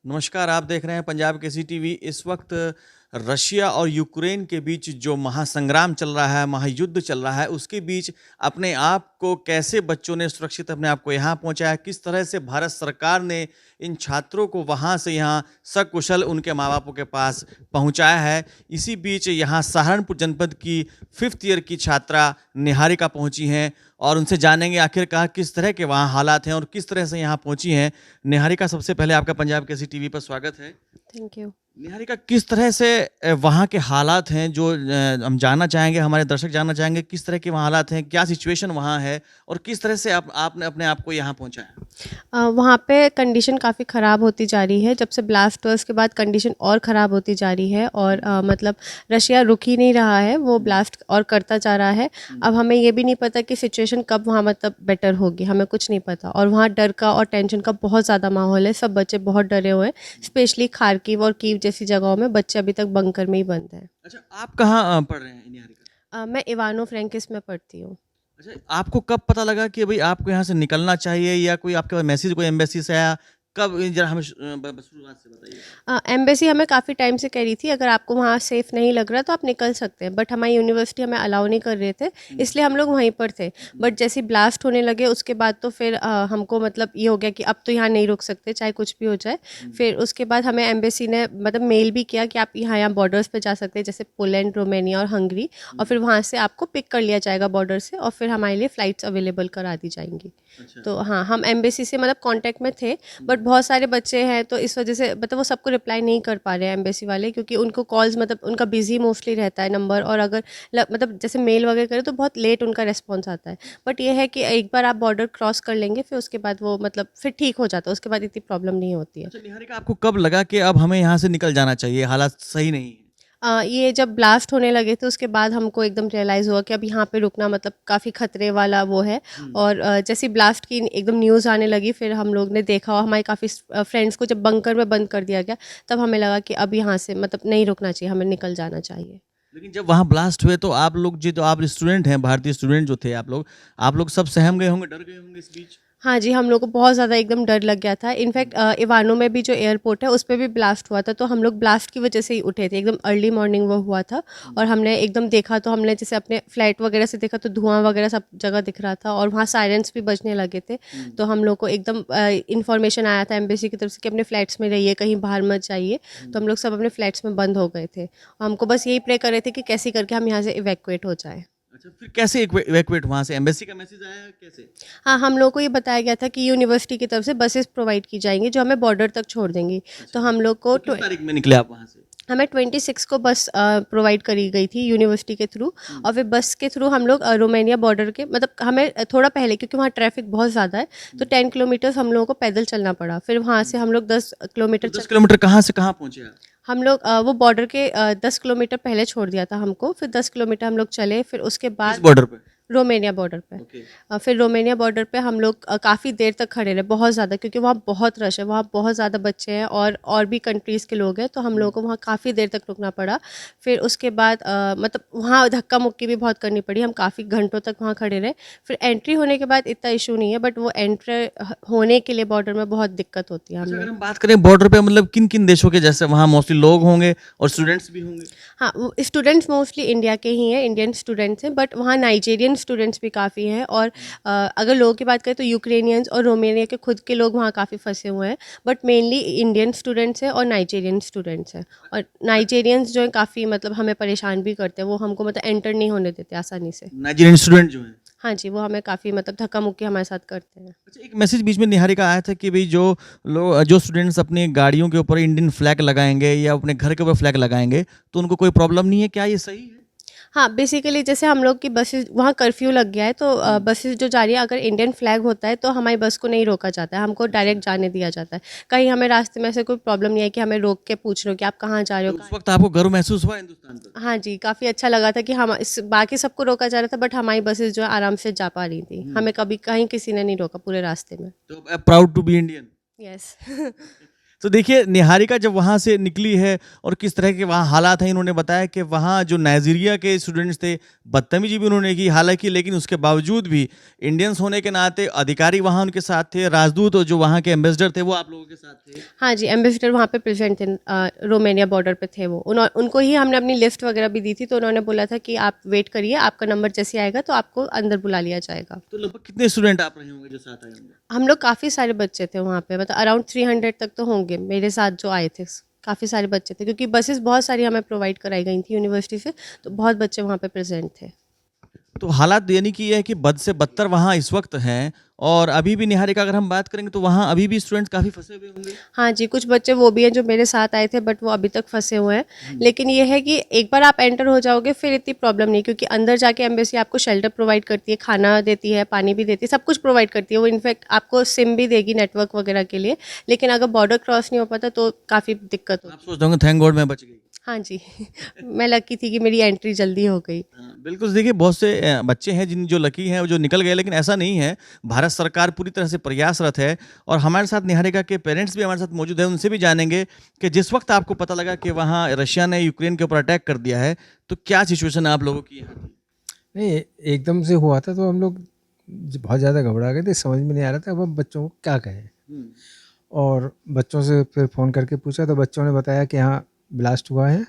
नमस्कार, आप देख रहे हैं पंजाब केसरी टीवी। इस वक्त रशिया और यूक्रेन के बीच जो महासंग्राम चल रहा है, महायुद्ध चल रहा है, उसके बीच अपने आप को कैसे बच्चों ने सुरक्षित अपने आप को यहाँ पहुँचाया, किस तरह से भारत सरकार ने इन छात्रों को वहाँ से यहाँ सकुशल उनके माँ-बापों के पास पहुँचाया है। इसी बीच यहाँ सहारनपुर जनपद की 5th ईयर की छात्रा निहारिका पहुँची हैं और उनसे जानेंगे आखिरकार किस तरह के वहाँ हालात हैं और किस तरह से यहाँ पहुँची हैं। निहारिका, सबसे पहले आपका पंजाब केसरी टीवी पर स्वागत है। Thank you. निहारिका, किस तरह से वहाँ के हालात हैं जो हम जानना चाहेंगे, हमारे दर्शक जानना चाहेंगे किस तरह के वहाँ हालात हैं, क्या सिचुएशन वहाँ है और किस तरह से आपने अपने आप को यहाँ पहुँचाया? वहाँ पे कंडीशन काफ़ी ख़राब होती जा रही है। जब से ब्लास्ट हुआ उसके बाद कंडीशन और ख़राब होती जा रही है और मतलब रशिया रुक ही नहीं रहा है, वो ब्लास्ट और करता जा रहा है। अब हमें ये भी नहीं पता कि सिचुएशन कब वहाँ मतलब बेटर होगी, हमें कुछ नहीं पता। और वहाँ डर का और टेंशन का बहुत ज़्यादा माहौल है, सब बच्चे बहुत डरे हुए हैं। स्पेशली खार्किव और कीव जैसी जगहों में बच्चे अभी तक बंकर में ही बंद हैं। अच्छा, आप कहाँ पढ़ रहे हैं निहारिका? मैं इवानो फ्रैंकिस में पढ़ती हूँ। अच्छा, आपको कब पता लगा कि भाई आपको यहाँ से निकलना चाहिए या कोई आपके पास मैसेज कोई एम्बेसी से आया? कब, जरा हमें शुरुआत से बताइए। एम्बेसी हमें काफ़ी टाइम से कह रही थी अगर आपको वहाँ सेफ़ नहीं लग रहा तो आप निकल सकते हैं, बट हमारी यूनिवर्सिटी हमें अलाउ नहीं कर रहे थे, इसलिए हम लोग वहीं पर थे। बट जैसे ब्लास्ट होने लगे उसके बाद तो फिर हमको मतलब ये हो गया कि अब तो यहाँ नहीं रुक सकते चाहे कुछ भी हो जाए। फिर उसके बाद हमें एम्बेसी ने मतलब मेल भी किया कि आप यहाँ बॉर्डर्स पे जा सकते हैं, जैसे पोलैंड, रोमेनिया और हंगरी, और फिर वहाँ से आपको पिक कर लिया जाएगा बॉर्डर से और फिर हमारे लिए फ़्लाइट्स अवेलेबल करा दी जाएंगी। अच्छा। तो हाँ, हम एम्बेसी से मतलब कांटेक्ट में थे, बट बहुत सारे बच्चे हैं तो इस वजह से मतलब वो सबको रिप्लाई नहीं कर पा रहे हैं एम्बेसी वाले, क्योंकि उनको कॉल्स मतलब उनका बिजी मोस्टली रहता है नंबर, और अगर मतलब जैसे मेल वगैरह करें तो बहुत लेट उनका रिस्पॉन्स आता है। बट ये है कि एक बार आप बॉर्डर क्रॉस कर लेंगे फिर उसके बाद वो मतलब फिर ठीक हो जाता है, उसके बाद इतनी प्रॉब्लम नहीं होती है। अच्छा निहारिका, आपको कब लगा कि अब हमें यहाँ से निकल जाना चाहिए, हालात सही नहीं है? ये जब ब्लास्ट होने लगे थे उसके बाद हमको एकदम रियलाइज़ हुआ कि अब यहाँ पे रुकना मतलब काफ़ी खतरे वाला वो है। और जैसे ब्लास्ट की एकदम न्यूज़ आने लगी फिर हम लोग ने देखा और हमारे काफ़ी फ्रेंड्स को जब बंकर में बंद कर दिया गया तब हमें लगा कि अब यहाँ से मतलब नहीं रुकना चाहिए, हमें निकल जाना चाहिए। लेकिन जब वहाँ ब्लास्ट हुए तो आप लोग, जी, तो आप स्टूडेंट हैं, भारतीय स्टूडेंट जो थे आप लोग सब सहम गए होंगे, डर गए होंगे इस बीच? हाँ जी, हम लोग को बहुत ज़्यादा एकदम डर लग गया था। इनफैक्ट इवानो में भी जो एयरपोर्ट है उस पे भी ब्लास्ट हुआ था, तो हम लोग ब्लास्ट की वजह से ही उठे थे, एकदम अर्ली मॉर्निंग वो हुआ था। और हमने एकदम देखा तो हमने जैसे अपने फ्लाइट वगैरह से देखा तो धुआं वगैरह सब जगह दिख रहा था और वहाँ सायरन्स भी बजने लगे थे। तो हम लोग को एकदम इन्फॉर्मेशन आया था एम्बेसी की तरफ से कि अपने फ्लैट्स में रहिए, कहीं बाहर मत जाइए। तो हम लोग सब अपने फ्लैट्स में बंद हो गए थे और हमको बस यही प्रे कर रहे थे कि कैसे करके हम यहाँ से इवैक्यूएट हो जाएँ। अच्छा, फिर कैसे इवैक्यूएट, वहाँ से एम्बेसी का मैसेज आया कैसे? हाँ, हम लोगों को ये बताया गया था कि यूनिवर्सिटी की तरफ से बसेस प्रोवाइड की जाएँगी जो हमें बॉर्डर तक छोड़ देंगी। तो हम लोग को तो किस तारीख में निकले आप वहाँ से? हमें 26 को बस प्रोवाइड करी गई थी यूनिवर्सिटी के थ्रू, और फिर बस के थ्रू हम लोग रोमानिया बॉर्डर के मतलब हमें थोड़ा पहले, क्योंकि वहाँ ट्रैफिक बहुत ज़्यादा है, तो 10 किलोमीटर्स हम लोगों को पैदल चलना पड़ा। फिर वहाँ से हम लोग 10 किलोमीटर तो 10 किलोमीटर कहाँ से कहाँ पहुँचे आप? हम लोग वो बॉर्डर के 10 किलोमीटर पहले छोड़ दिया था हमको, फिर 10 किलोमीटर हम लोग चले, फिर उसके किस बाद बॉर्डर पे? रोमानिया बॉर्डर पे। ओके। फिर रोमानिया बॉर्डर पे हम लोग काफ़ी देर तक खड़े रहे, बहुत ज़्यादा, क्योंकि वहाँ बहुत रश है, वहाँ बहुत ज़्यादा बच्चे हैं और भी कंट्रीज़ के लोग हैं, तो हम लोगों को वहाँ काफ़ी देर तक रुकना पड़ा। फिर उसके बाद मतलब वहाँ धक्का मुक्की भी बहुत करनी पड़ी, हम काफ़ी घंटों तक वहाँ खड़े रहे। फिर एंट्री होने के बाद इतना इशू नहीं है, बट वो एंट्री होने के लिए बॉर्डर में बहुत दिक्कत होती है अच्छा, अगर हमें। हम बात करें बॉर्डर पे, मतलब किन किन देशों के, जैसे वहाँ मोस्टली लोग होंगे और स्टूडेंट्स भी होंगे? हाँ, वो स्टूडेंट्स मोस्टली इंडिया के ही हैं, इंडियन स्टूडेंट्स हैं, बट वहाँ नाइजीरियन स्टूडेंट्स भी काफ़ी हैं। और अगर लोगों की बात करें तो यूक्रेनियंस और रोमानिया के खुद के लोग वहाँ काफ़ी फंसे हुए हैं, बट मेनली इंडियन स्टूडेंट्स हैं और नाइजीरियन स्टूडेंट्स हैं। और नाइजीरियंस जो हैं काफ़ी मतलब हमें परेशान भी करते हैं, वो हमको मतलब एंटर नहीं होने देते आसानी से। नाइजीरियन स्टूडेंट जो हैं? हाँ जी, वो हमें काफ़ी मतलब धक्का मुक्की हमारे साथ करते हैं। अच्छा, एक मैसेज बीच में निहारिका आया था कि भाई जो स्टूडेंट्स अपनी गाड़ियों के ऊपर इंडियन फ्लैग लगाएंगे या अपने घर के ऊपर फ्लैग लगाएंगे तो उनको कोई प्रॉब्लम नहीं है, क्या ये सही है? हाँ, बेसिकली जैसे हम लोग की बसेस वहाँ कर्फ्यू लग गया है, तो बसेस जो जा रही है अगर इंडियन फ्लैग होता है तो हमारी बस को नहीं रोका जाता है, हमको डायरेक्ट जाने दिया जाता है। कहीं हमें रास्ते में ऐसे कोई प्रॉब्लम नहीं है कि हमें रोक के पूछ रहे हो कि आप कहाँ जा रहे तो हो, उस कहाँ। वक्त आपको गर्व महसूस हुआ हिंदुस्तान पर? हाँ जी, काफ़ी अच्छा लगा था कि हम इस बाकी सबको रोका जा रहा था, बट हमारी बसेस जो है आराम से जा पा रही थी, हमें कभी कहीं किसी ने नहीं रोका पूरे रास्ते में। तो proud to be Indian. Yes. तो देखिए निहारिका जब वहाँ से निकली है और किस तरह के वहाँ हालात हैं, इन्होंने बताया कि वहाँ जो नाइजीरिया के स्टूडेंट्स थे, बदतमीजी भी उन्होंने की हालांकि, लेकिन उसके बावजूद भी इंडियंस होने के नाते अधिकारी वहाँ उनके साथ थे, राजदूत और जो वहाँ के एम्बेसडर थे वो आप लोगों के साथ थे। हाँ जी, एम्बेसडर वहाँ पे प्रेजेंट थे, रोमानिया बॉर्डर पे थे वो। उनको ही हमने अपनी लिस्ट वगैरह भी दी थी, तो उन्होंने बोला था कि आप वेट करिए, आपका नंबर जैसे आएगा तो आपको अंदर बुला लिया जाएगा। तो लगभग कितने स्टूडेंट आप रहे होंगे जो साथ आए होंगे? हम लोग काफ़ी सारे बच्चे थे वहाँ पे, मतलब अराउंड 300 तक तो होंगे मेरे साथ जो आए थे। काफ़ी सारे बच्चे थे क्योंकि बसेस बहुत सारी हमें प्रोवाइड कराई गई थी यूनिवर्सिटी से, तो बहुत बच्चे वहाँ पे प्रेजेंट थे। तो हालात यानी कि ये है कि बद से बदतर वहाँ इस वक्त हैं, और अभी भी निहारिका अगर हम बात करेंगे तो वहाँ अभी भी स्टूडेंट्स काफ़ी फंसे हुए होंगे। हाँ जी, कुछ बच्चे वो भी हैं जो मेरे साथ आए थे बट वो अभी तक फंसे हुए हैं। लेकिन ये है कि एक बार आप एंटर हो जाओगे फिर इतनी प्रॉब्लम नहीं, क्योंकि अंदर जाके एम्बेसी आपको शेल्टर प्रोवाइड करती है, खाना देती है, पानी भी देती है, सब कुछ प्रोवाइड करती है। वो इनफैक्ट आपको सिम भी देगी नेटवर्क वगैरह के लिए। लेकिन अगर बॉर्डर क्रॉस नहीं हो पाता तो काफ़ी दिक्कत आप होती है। सोचते होंगे थैंक गॉड मैं बच गई। हाँ जी मैं लकी थी कि मेरी एंट्री जल्दी हो गई। हाँ, बिल्कुल। देखिए बहुत से बच्चे हैं जिन जो लकी हैं, वो जो निकल गए, लेकिन ऐसा नहीं है। भारत सरकार पूरी तरह से प्रयासरत है, और हमारे साथ निहारिका के पेरेंट्स भी हमारे साथ मौजूद हैं। उनसे भी जानेंगे कि जिस वक्त आपको पता लगा कि वहाँ रशिया ने यूक्रेन के ऊपर अटैक कर दिया है, तो क्या सिचुएशन आप लोगों की यहाँ थी? नहीं, एकदम से हुआ था तो हम लोग बहुत ज़्यादा घबरा गए थे, समझ में नहीं आ रहा था अब हम बच्चों को क्या कहें। और बच्चों से फिर फ़ोन करके पूछा तो बच्चों ने बताया कि हाँ ब्लास्ट हुआ है।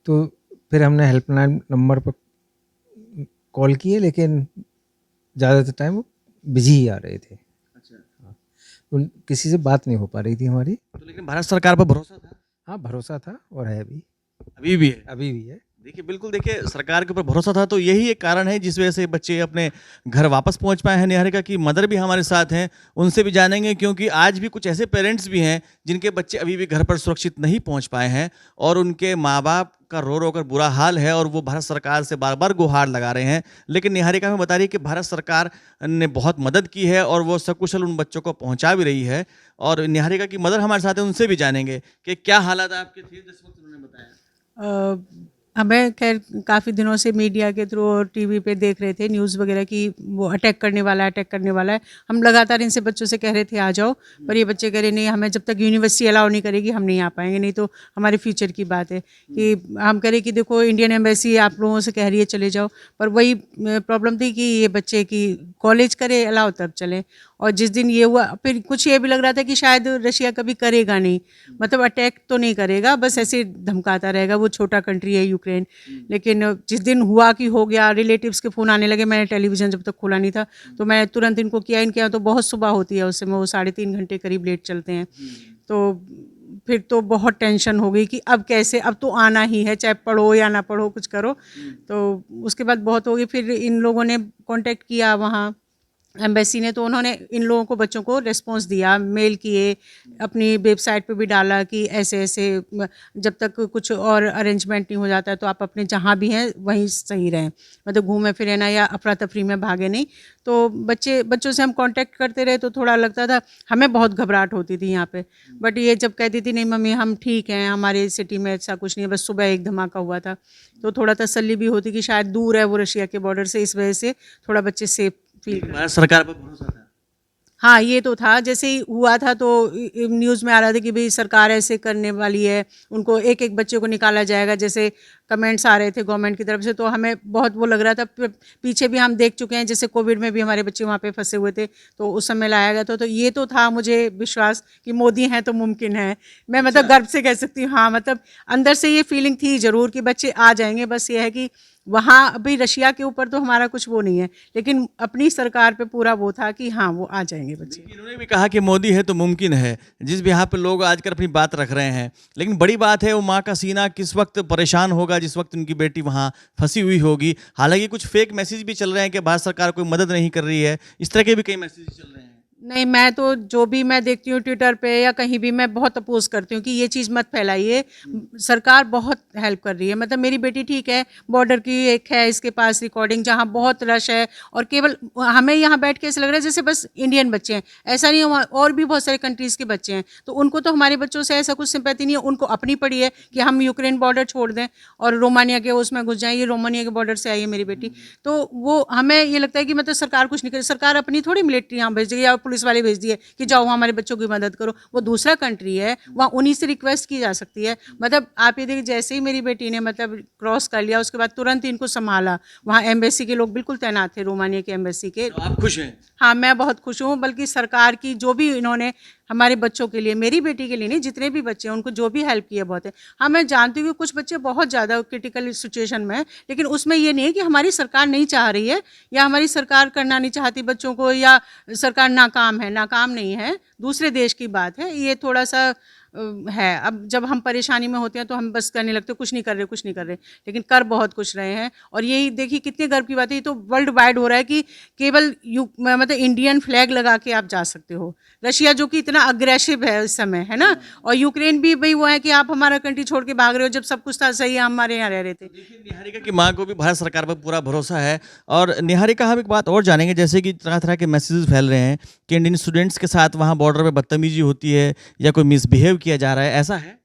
तो फिर हमने हेल्पलाइन नंबर पर कॉल किए, लेकिन ज़्यादातर टाइम वो बिजी ही आ रहे थे। अच्छा। किसी से बात नहीं हो पा रही थी हमारी। तो लेकिन भारत सरकार पर भरोसा था? हाँ, भरोसा था और है भी, अभी भी है? अभी भी है। देखिए बिल्कुल, देखिए सरकार के ऊपर भरोसा था, तो यही एक कारण है जिस वजह से बच्चे अपने घर वापस पहुंच पाए हैं। निहारिका की मदर भी हमारे साथ हैं, उनसे भी जानेंगे, क्योंकि आज भी कुछ ऐसे पेरेंट्स भी हैं जिनके बच्चे अभी भी घर पर सुरक्षित नहीं पहुंच पाए हैं, और उनके माँ बाप का रो रो कर बुरा हाल है, और वो भारत सरकार से बार बार गुहार लगा रहे हैं। लेकिन निहारिका हमें बता रही है कि भारत सरकार ने बहुत मदद की है और वो सकुशल उन बच्चों को पहुंचा भी रही है। और निहारिका की मदर हमारे साथ है, उनसे भी जानेंगे कि क्या हालात आपके थे जिस वक्त उन्होंने बताया। हमें खैर काफ़ी दिनों से मीडिया के थ्रू और टीवी पे देख रहे थे न्यूज़ वगैरह की वो अटैक करने वाला है, अटैक करने वाला है। हम लगातार इनसे बच्चों से कह रहे थे आ जाओ, पर ये बच्चे कह रहे नहीं, हमें जब तक यूनिवर्सिटी अलाउ नहीं करेगी हम नहीं आ पाएंगे, नहीं तो हमारे फ्यूचर की बात है। कि हम कह रहे कि देखो इंडियन एम्बेसी आप लोगों से कह रही है चले जाओ, पर वही प्रॉब्लम थी कि ये बच्चे की कॉलेज करे अलाउ तब चले। और जिस दिन ये हुआ फिर कुछ ये भी लग रहा था कि शायद रशिया कभी करेगा नहीं, मतलब अटैक तो नहीं करेगा, बस ऐसे धमकाता रहेगा, वो छोटा कंट्री है यूक्रेन। लेकिन जिस दिन हुआ कि हो गया, रिलेटिव्स के फ़ोन आने लगे, मैंने टेलीविज़न जब तक खोला नहीं था तो मैं तुरंत इनको किया। इनके यहाँ तो बहुत सुबह होती है, उससे में वो 3.5 घंटे करीब लेट चलते हैं। तो फिर तो बहुत टेंशन हो गई कि अब कैसे, अब तो आना ही है, चाहे पढ़ो या ना पढ़ो कुछ करो। तो उसके बाद बहुत हो गई। फिर इन लोगों ने कांटेक्ट किया वहाँ एम्बेसी ने, तो उन्होंने इन लोगों को बच्चों को रिस्पॉन्स दिया, मेल किए, अपनी वेबसाइट पे भी डाला कि ऐसे ऐसे जब तक कुछ और अरेंजमेंट नहीं हो जाता है तो आप अपने जहाँ भी हैं वहीं सही रहें, मतलब घूमे फिरे ना या अफरा तफरी में भागे नहीं। तो बच्चों से हम कांटेक्ट करते रहे तो थोड़ा लगता था, हमें बहुत घबराहट होती थी यहाँ पे। बट ये जब कहती थी नहीं मम्मी हम ठीक हैं, हमारे सिटी में ऐसा कुछ नहीं है, बस सुबह एक धमाका हुआ था, तो थोड़ा तसल्ली भी होती कि शायद दूर है वो रशिया के बॉर्डर से, इस वजह से थोड़ा बच्चे सेफ फील। भारत सरकार पर भरोसा था? हाँ, ये तो था। जैसे ही हुआ था तो न्यूज़ में आ रहा था कि भाई सरकार ऐसे करने वाली है, उनको एक एक बच्चे को निकाला जाएगा, जैसे कमेंट्स आ रहे थे गवर्नमेंट की तरफ से, तो हमें बहुत वो लग रहा था। पीछे भी हम देख चुके हैं, जैसे कोविड में भी हमारे बच्चे वहाँ पे फंसे हुए थे तो उस समय लाया गया था। तो ये तो था मुझे विश्वास कि मोदी हैं तो मुमकिन है। मैं मतलब गर्व से कह सकती हूँ, हाँ, मतलब अंदर से ये फीलिंग थी ज़रूर कि बच्चे आ जाएंगे। बस ये है कि वहाँ अभी रशिया के ऊपर तो हमारा कुछ वो नहीं है, लेकिन अपनी सरकार पे पूरा वो था कि हाँ वो आ जाएंगे बच्चे। इन्होंने भी कहा कि मोदी है तो मुमकिन है, जिस भी यहाँ पे लोग आजकल अपनी बात रख रहे हैं। लेकिन बड़ी बात है वो माँ का सीना किस वक्त परेशान होगा जिस वक्त उनकी बेटी वहाँ फंसी हुई होगी। हालांकि कुछ फेक मैसेज भी चल रहे हैं कि भारत सरकार कोई मदद नहीं कर रही है, इस तरह के भी कई मैसेज चल रहे हैं। नहीं, मैं तो जो भी मैं देखती हूँ ट्विटर पे या कहीं भी, मैं बहुत अपोज करती हूँ कि ये चीज़ मत फैलाइए। सरकार बहुत हेल्प कर रही है, मतलब मेरी बेटी ठीक है, बॉर्डर की एक है इसके पास रिकॉर्डिंग जहाँ बहुत रश है, और केवल हमें यहाँ बैठ के ऐसा लग रहा है जैसे बस इंडियन बच्चे हैं, ऐसा नहीं है, और भी बहुत सारे कंट्रीज़ के बच्चे हैं। तो उनको तो हमारे बच्चों से ऐसा कुछ सिंपैथी नहीं है, उनको अपनी पड़ी है कि हम यूक्रेन बॉर्डर छोड़ दें और रोमानिया के उसमें घुस जाएं। ये रोमानिया के बॉर्डर से आई है मेरी बेटी, तो वो हमें ये लगता है कि मतलब सरकार कुछ नहीं करे, सरकार अपनी थोड़ी मिलिट्री यहाँ भेज देगी या पुलिस वाले भेज दिए कि जाओ वहाँ हमारे बच्चों की मदद करो। वो दूसरा कंट्री है, वहाँ उन्हीं से रिक्वेस्ट की जा सकती है। मतलब आप ये देखिए, जैसे ही मेरी बेटी ने मतलब क्रॉस कर लिया, उसके बाद तुरंत इनको संभाला। वहाँ एम्बेसी के लोग बिल्कुल तैनात थे, रोमानिया की एम्बेसी के। तो आप खुश हैं? हाँ, मैं बहुत खुश हूँ। बल्कि सरकार की जो भी इन्होंने हमारे बच्चों के लिए, मेरी बेटी के लिए नहीं, जितने भी बच्चे हैं उनको जो भी हेल्प किया बहुत है। हाँ, मैं जानती हूँ कि कुछ बच्चे बहुत ज़्यादा क्रिटिकल सिचुएशन में हैं, लेकिन उसमें ये नहीं है कि हमारी सरकार नहीं चाह रही है या हमारी सरकार करना नहीं चाहती बच्चों को, या सरकार नाकाम है। नाकाम नहीं है, दूसरे देश की बात है। ये थोड़ा सा है। अब जब हम परेशानी में होते हैं तो हम बस करने लगते हैं कुछ नहीं कर रहे, कुछ नहीं कर रहे, लेकिन कर बहुत कुछ रहे हैं। और यही देखिए कितने गर्व की बात है, ये तो वर्ल्ड वाइड हो रहा है कि केवल मतलब इंडियन फ्लैग लगा के आप जा सकते हो। रशिया जो कि इतना अग्रेसिव है इस समय, है ना, और यूक्रेन भी भाई वो है कि आप हमारा कंट्री छोड़ के भाग रहे हो, जब सब कुछ था सही, हम हमारे यहाँ रह रहे थे। देखिए, निहारिका की माँ को भी भारत सरकार पर पूरा भरोसा है। और निहारिका, हम एक बात और जानेंगे, जैसे कि तरह तरह के मैसेजेस फैल रहे हैं कि इंडियन स्टूडेंट्स के साथ वहाँ बॉर्डर पे बदतमीजी होती है या कोई मिसबिहेव किया जा रहा है, ऐसा है?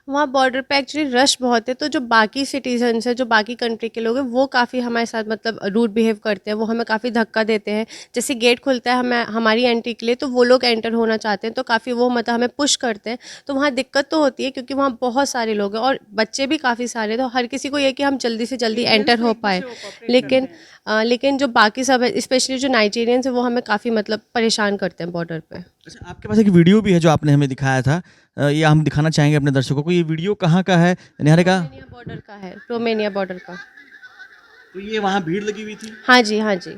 वहाँ बॉर्डर पे एक्चुअली रश बहुत है, तो जो बाकी सिटीजन्स हैं, जो बाकी कंट्री के लोग हैं, वो काफ़ी हमारे साथ मतलब रूड बिहेव करते हैं। वो हमें काफ़ी धक्का देते हैं। जैसे गेट खुलता है हमें हमारी एंट्री के लिए, तो वो लोग एंटर होना चाहते हैं, तो काफ़ी वो मतलब हमें पुश करते हैं। तो वहाँ दिक्कत तो होती है क्योंकि वहाँ बहुत सारे लोग हैं और बच्चे भी काफ़ी सारे, तो हर किसी को ये कि हम जल्दी से जल्दी एंटर हो पाए। लेकिन जो बाकी सब है, स्पेशली जो नाइजीरियंस है, वो हमें काफ़ी मतलब परेशान करते हैं बॉर्डर पे। अच्छा, आपके पास एक वीडियो भी है जो आपने हमें दिखाया था, ये हम दिखाना चाहेंगे अपने दर्शकों को। ये वीडियो कहाँ का है निहारिका? रोमेनिया बॉर्डर का है, रोमेनिया बॉर्डर का। तो ये वहाँ भीड़ लगी हुई थी? हाँ जी, हाँ जी।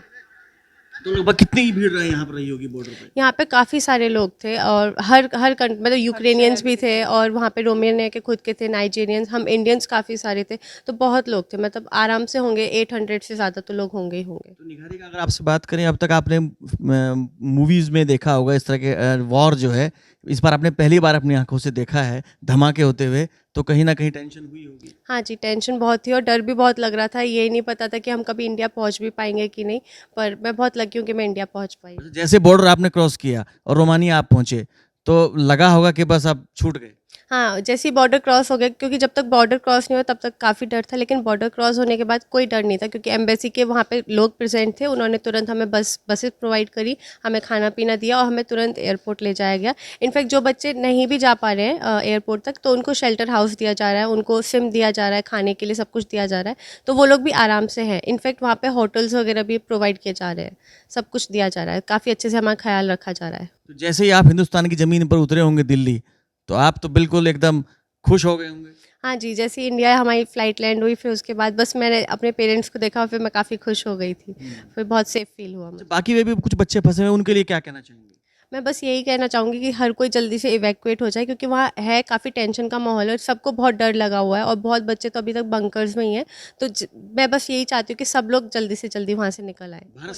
तो लगभग कितनी भीड़ रही यहाँ पर रही होगी बॉर्डर पे? यहाँ पे काफ़ी सारे लोग थे और हर मतलब यूक्रेनियंस भी थे और वहाँ पे रोमेनिया के खुद के थे, नाइजीरियंस, हम इंडियंस काफ़ी सारे थे, तो बहुत लोग थे। मतलब आराम से होंगे 800 से ज़्यादा तो लोग होंगे ही होंगे। तो निहारिका, अगर आपसे बात करें, अब तक आपने मूवीज़ में देखा होगा इस तरह के वॉर जो है, इस बार आपने पहली बार अपनी आंखों से देखा है धमाके होते हुए, तो कहीं ना कहीं टेंशन हुई होगी? हाँ जी, टेंशन बहुत थी और डर भी बहुत लग रहा था। ये नहीं पता था कि हम कभी इंडिया पहुँच भी पाएंगे कि नहीं, पर मैं बहुत लकी हूँ कि मैं इंडिया पहुँच पाई। जैसे बॉर्डर आपने क्रॉस किया और रोमानिया आप पहुंचे, तो लगा होगा कि बस आप छूट गए? हाँ, जैसे ही बॉर्डर क्रॉस हो गया, क्योंकि जब तक बॉर्डर क्रॉस नहीं हुआ तब तक काफ़ी डर था, लेकिन बॉर्डर क्रॉस होने के बाद कोई डर नहीं था क्योंकि एम्बेसी के वहाँ पे लोग प्रेजेंट थे। उन्होंने तुरंत हमें बसेस प्रोवाइड करी, हमें खाना पीना दिया और हमें तुरंत एयरपोर्ट ले जाया गया। इनफैक्ट जो बच्चे नहीं भी जा पा रहे हैं एयरपोर्ट तक, तो उनको शेल्टर हाउस दिया जा रहा है, उनको सिम दिया जा रहा है, खाने के लिए सब कुछ दिया जा रहा है, तो वो लोग भी आराम से हैं। इनफैक्ट वहाँ पे होटल्स वगैरह भी प्रोवाइड किए जा रहे हैं, सब कुछ दिया जा रहा है, काफ़ी अच्छे से हमारा ख्याल रखा जा रहा है। तो जैसे ही आप हिंदुस्तान की ज़मीन पर उतरे होंगे दिल्ली, तो आप तो बिल्कुल एकदम खुश हो गए होंगे? हाँ जी, जैसे ही इंडिया हमारी फ़्लाइट लैंड हुई, फिर उसके बाद बस मैंने अपने पेरेंट्स को देखा और फिर मैं काफ़ी खुश हो गई थी। फिर बहुत सेफ फील हुआ मुझे। बाकी वे भी कुछ बच्चे फंसे हुए हैं, उनके लिए क्या कहना चाहेंगे? मैं बस यही कहना चाहूँगी कि हर कोई जल्दी से इवैक्यूएट हो जाए क्योंकि वहाँ है काफ़ी टेंशन का माहौल है और सबको बहुत डर लगा हुआ है और बहुत बच्चे तो अभी तक बंकर्स में ही हैं। तो मैं बस यही चाहती हूँ कि सब लोग जल्दी से जल्दी वहाँ से निकल आए। भारत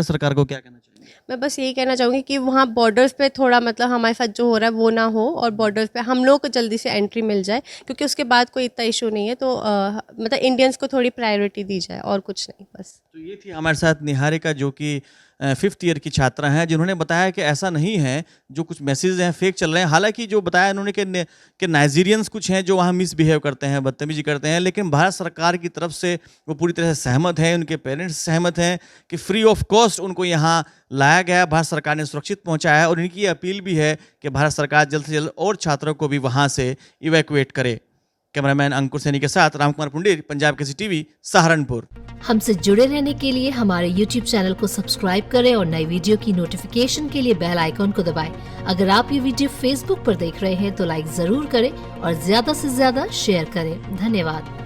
सरकार को क्या कहना चाहेंगे? मैं बस यही कहना चाहूँगी कि वहाँ बॉर्डर्स पे थोड़ा मतलब हमारे साथ जो हो रहा है वो ना हो और बॉर्डर्स पे हम लोग को जल्दी से एंट्री मिल जाए क्योंकि उसके बाद कोई इतना इशू नहीं है। तो मतलब इंडियंस को थोड़ी प्रायोरिटी दी जाए और कुछ नहीं बस। तो ये थी हमारे साथ निहारिका, जो कि 5th ईयर की छात्रा हैं, जिन्होंने बताया कि ऐसा नहीं है, जो कुछ मैसेज हैं फेक चल रहे हैं। हालांकि जो बताया उन्होंने कि नाइजीरियंस कुछ हैं जो वहाँ मिसबिहेव करते हैं, बदतमीजी करते हैं, लेकिन भारत सरकार की तरफ से वो पूरी तरह से सहमत हैं, उनके पेरेंट्स सहमत हैं कि फ्री ऑफ कॉस्ट उनको यहाँ लाया गया, भारत सरकार ने सुरक्षित पहुँचाया है और इनकी ये अपील भी है कि भारत सरकार जल्द से जल्द और छात्रों को भी वहाँ से इवैक्यूएट करे। कैमरामैन अंकुर सैनी के साथ रामकुमार पुंडीर, पंजाब केसरी टीवी, सहारनपुर। हमसे जुड़े रहने के लिए हमारे YouTube चैनल को सब्सक्राइब करें और नई वीडियो की नोटिफिकेशन के लिए बेल आइकॉन को दबाएं। अगर आप ये वीडियो Facebook पर देख रहे हैं तो लाइक जरूर करें और ज्यादा से ज्यादा शेयर करें। धन्यवाद।